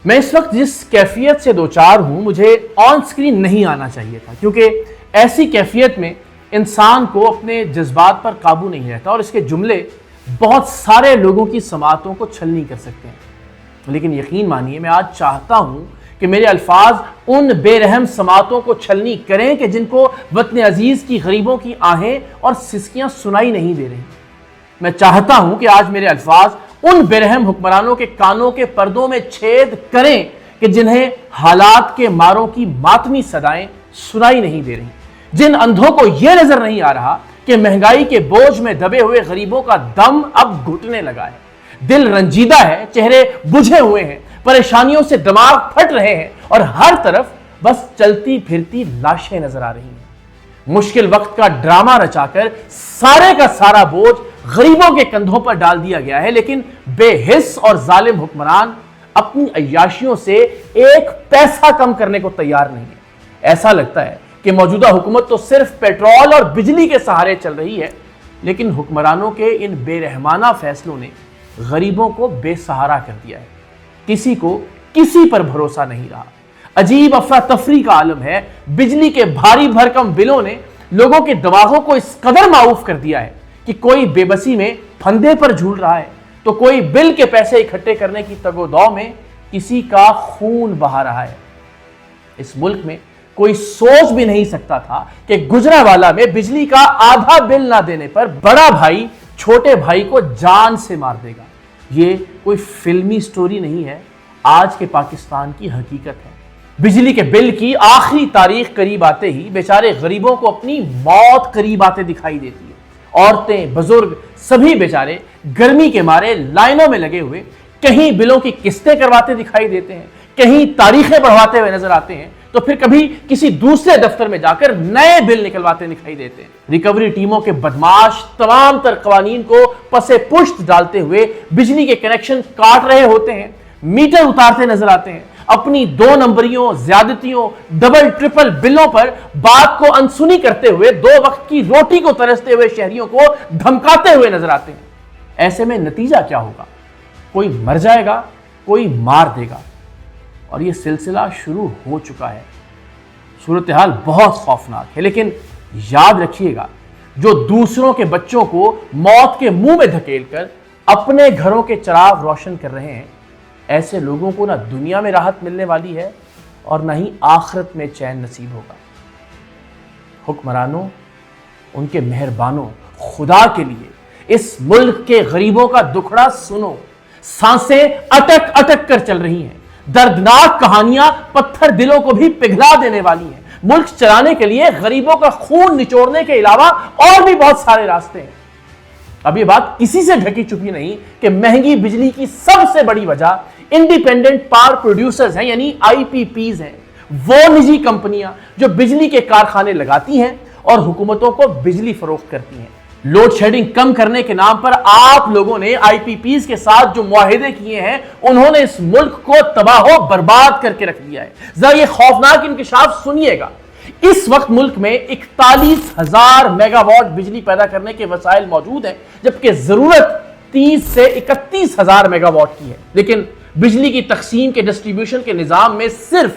میں اس وقت جس کیفیت سے دوچار ہوں مجھے آن سکرین نہیں آنا چاہیے تھا، کیونکہ ایسی کیفیت میں انسان کو اپنے جذبات پر قابو نہیں رہتا اور اس کے جملے بہت سارے لوگوں کی سماعتوں کو چھلنی کر سکتے ہیں۔ لیکن یقین مانیے میں آج چاہتا ہوں کہ میرے الفاظ ان بے رحم سماعتوں کو چھلنی کریں کہ جن کو وطن عزیز کی غریبوں کی آہیں اور سسکیاں سنائی نہیں دے رہی۔ میں چاہتا ہوں کہ آج میرے الفاظ ان بے رحم حکمرانوں کے کانوں کے پردوں میں چھید کریں کہ جنہیں حالات کے ماروں کی ماتمی صدائیں سنائی نہیں دے رہی، جن اندھوں کو یہ نظر نہیں آ رہا کہ مہنگائی کے بوجھ میں دبے ہوئے غریبوں کا دم اب گھٹنے لگا ہے، دل رنجیدہ ہے، چہرے بجھے ہوئے ہیں، پریشانیوں سے دماغ پھٹ رہے ہیں اور ہر طرف بس چلتی پھرتی لاشیں نظر آ رہی ہیں۔ مشکل وقت کا ڈرامہ رچا کر سارے کا سارا بوجھ غریبوں کے کندھوں پر ڈال دیا گیا ہے، لیکن بے حس اور ظالم حکمران اپنی عیاشیوں سے ایک پیسہ کم کرنے کو تیار نہیں ہے۔ ایسا لگتا ہے کہ موجودہ حکومت تو صرف پیٹرول اور بجلی کے سہارے چل رہی ہے، لیکن حکمرانوں کے ان بے رحمانہ فیصلوں نے غریبوں کو بے سہارا کر دیا ہے۔ کسی کو کسی پر بھروسہ نہیں رہا۔ عجیب افراتفری کا عالم ہے۔ بجلی کے بھاری بھرکم بلوں نے لوگوں کے دماغوں کو اس قدر معوف کر دیا ہے کہ کوئی بے بسی میں پھندے پر جھول رہا ہے تو کوئی بل کے پیسے اکٹھے کرنے کی تگ و دو میں کسی کا خون بہا رہا ہے۔ اس ملک میں کوئی سوچ بھی نہیں سکتا تھا کہ گجرانوالہ میں بجلی کا آدھا بل نہ دینے پر بڑا بھائی چھوٹے بھائی کو جان سے مار دے گا۔ یہ کوئی فلمی سٹوری نہیں ہے، آج کے پاکستان کی حقیقت ہے۔ بجلی کے بل کی آخری تاریخ قریب آتے ہی بیچارے غریبوں کو اپنی موت قریب آتے دکھائی دیتی ہے۔ عورتیں، بزرگ سبھی بیچارے گرمی کے مارے لائنوں میں لگے ہوئے کہیں بلوں کی قسطیں کرواتے دکھائی دیتے ہیں، کہیں تاریخیں بڑھواتے ہوئے نظر آتے ہیں، تو پھر کبھی کسی دوسرے دفتر میں جا کر نئے بل نکلواتے دکھائی دیتے ہیں۔ ریکوری ٹیموں کے بدماش تمام تر قوانین کو پسے پشت ڈالتے ہوئے بجلی کے کنیکشن کاٹ رہے ہوتے ہیں، میٹر اتارتے نظر آتے ہیں، اپنی 2 نمبریوں، زیادتیوں، ڈبل ٹرپل بلوں پر بات کو انسنی کرتے ہوئے 2 وقت کی روٹی کو ترستے ہوئے شہریوں کو دھمکاتے ہوئے نظر آتے ہیں۔ ایسے میں نتیجہ کیا ہوگا؟ کوئی مر جائے گا، کوئی مار دے گا، اور یہ سلسلہ شروع ہو چکا ہے۔ صورتحال بہت خوفناک ہے، لیکن یاد رکھیے گا جو دوسروں کے بچوں کو موت کے منہ میں دھکیل کر اپنے گھروں کے چراغ روشن کر رہے ہیں، ایسے لوگوں کو نہ دنیا میں راحت ملنے والی ہے اور نہ ہی آخرت میں چین نصیب ہوگا۔ حکمرانوں، ان کے مہربانوں، خدا کے لیے اس ملک کے غریبوں کا دکھڑا سنو۔ سانسیں اٹک اٹک کر چل رہی ہیں، دردناک کہانیاں پتھر دلوں کو بھی پگھلا دینے والی ہیں۔ ملک چلانے کے لیے غریبوں کا خون نچوڑنے کے علاوہ اور بھی بہت سارے راستے ہیں۔ اب یہ بات کسی سے ڈھکی چھپی نہیں کہ مہنگی بجلی کی سب سے بڑی وجہ انڈیپینڈنٹ پاور پروڈیوسرز ہیں، یعنی IPPs ہیں، وہ نجی کمپنیاں جو بجلی کے کارخانے لگاتی ہیں اور حکومتوں کو بجلی فروخت کرتی ہیں۔ لوڈ شیڈنگ کم کرنے کے نام پر آپ لوگوں نے IPPs کے ساتھ جو معاہدے کیے ہیں، انہوں نے اس ملک کو تباہ و برباد کر کے رکھ دیا ہے۔ ذرا یہ خوفناک انکشاف سنیے گا۔ اس وقت ملک میں 41,000 میگا واٹ بجلی پیدا کرنے کے وسائل موجود ہیں، جبکہ ضرورت 30 سے 31,000 میگا واٹ کی ہے، لیکن بجلی کی تقسیم کے ڈسٹریبیوشن کے نظام میں صرف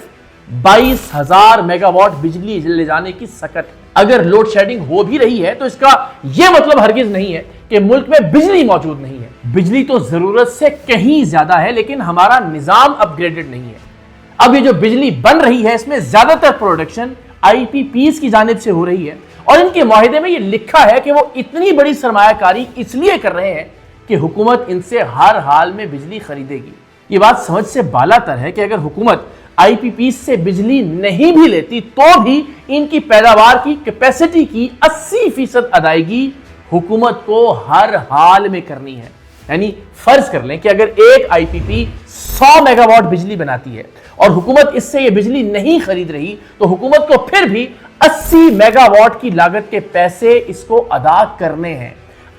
22,000 میگا واٹ بجلی لے جانے کی سکت ہے۔ اگر لوڈ شیڈنگ ہو بھی رہی ہے تو اس کا یہ مطلب ہرگز نہیں ہے کہ ملک میں بجلی موجود نہیں ہے۔ بجلی تو ضرورت سے کہیں زیادہ ہے، لیکن ہمارا نظام اپ گریڈڈ نہیں ہے۔ اب یہ جو بجلی بن رہی ہے، اس میں زیادہ تر پروڈکشن IPPs کی جانب سے ہو رہی ہے، اور ان کے معاہدے میں یہ لکھا ہے کہ وہ اتنی بڑی سرمایہ کاری اس لیے کر رہے ہیں کہ حکومت ان سے ہر حال میں بجلی خریدے گی۔ یہ بات سمجھ سے بالا تر ہے کہ اگر حکومت IPPs سے بجلی نہیں بھی لیتی تو بھی ان کی پیداوار کی کیپیسٹی کی 80% ادائیگی حکومت کو ہر حال میں کرنی ہے۔ یعنی فرض کر لیں کہ اگر ایک IPP 100 میگا واٹ بجلی بناتی ہے اور حکومت اس سے یہ بجلی نہیں خرید رہی، تو حکومت کو پھر بھی 80 میگا واٹ کی لاگت کے پیسے اس کو ادا کرنے ہیں۔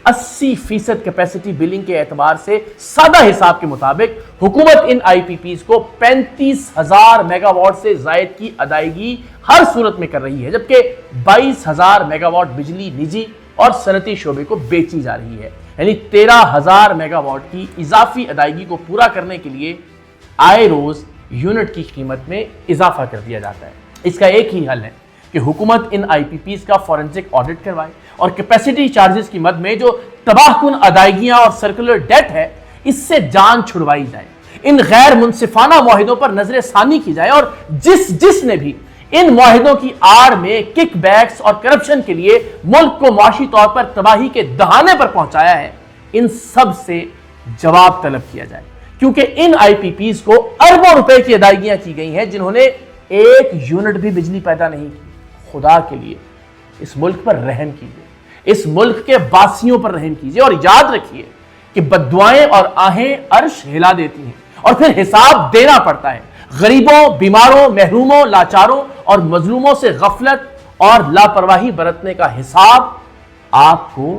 80% کیپیسٹی بلنگ کے اعتبار سے سادہ حساب کے مطابق حکومت ان IPPs کو 35,000 میگا واٹ سے زائد کی ادائیگی ہر صورت میں کر رہی ہے، جبکہ 22,000 میگا واٹ بجلی نجی اور صنعتی شعبے کو بیچی جا رہی ہے۔ یعنی 13,000 میگا واٹ کی اضافی ادائیگی کو پورا کرنے کے لیے آئے روز یونٹ کی قیمت میں اضافہ کر دیا جاتا ہے۔ اس کا ایک ہی حل ہے کہ حکومت ان آئی پی پیز کا فورنسک آڈٹ کروائے اور کیپیسٹی چارجز کی مد میں جو تباہ کن ادائیگیاں اور سرکولر ڈیٹ ہے اس سے جان چھڑوائی جائے، ان غیر منصفانہ معاہدوں پر نظر ثانی کی جائے، اور جس نے بھی ان معاہدوں کی آڑ میں کک بیکس اور کرپشن کے لیے ملک کو معاشی طور پر تباہی کے دہانے پر پہنچایا ہے، ان سب سے جواب طلب کیا جائے، کیونکہ ان آئی پی پیز کو اربوں روپے کی ادائیگیاں کی گئی ہیں جنہوں نے ایک یونٹ بھی بجلی پیدا نہیں کی۔ خدا کے لیے اس ملک پر رحم کیجئے، اس ملک کے باسیوں پر رحم کیجئے، اور یاد رکھیے کہ بددعائیں اور آہیں عرش ہلا دیتی ہیں اور پھر حساب دینا پڑتا ہے۔ غریبوں، بیماروں، محروموں، لاچاروں اور مظلوموں سے غفلت اور لاپرواہی برتنے کا حساب آپ کو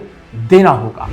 دینا ہوگا۔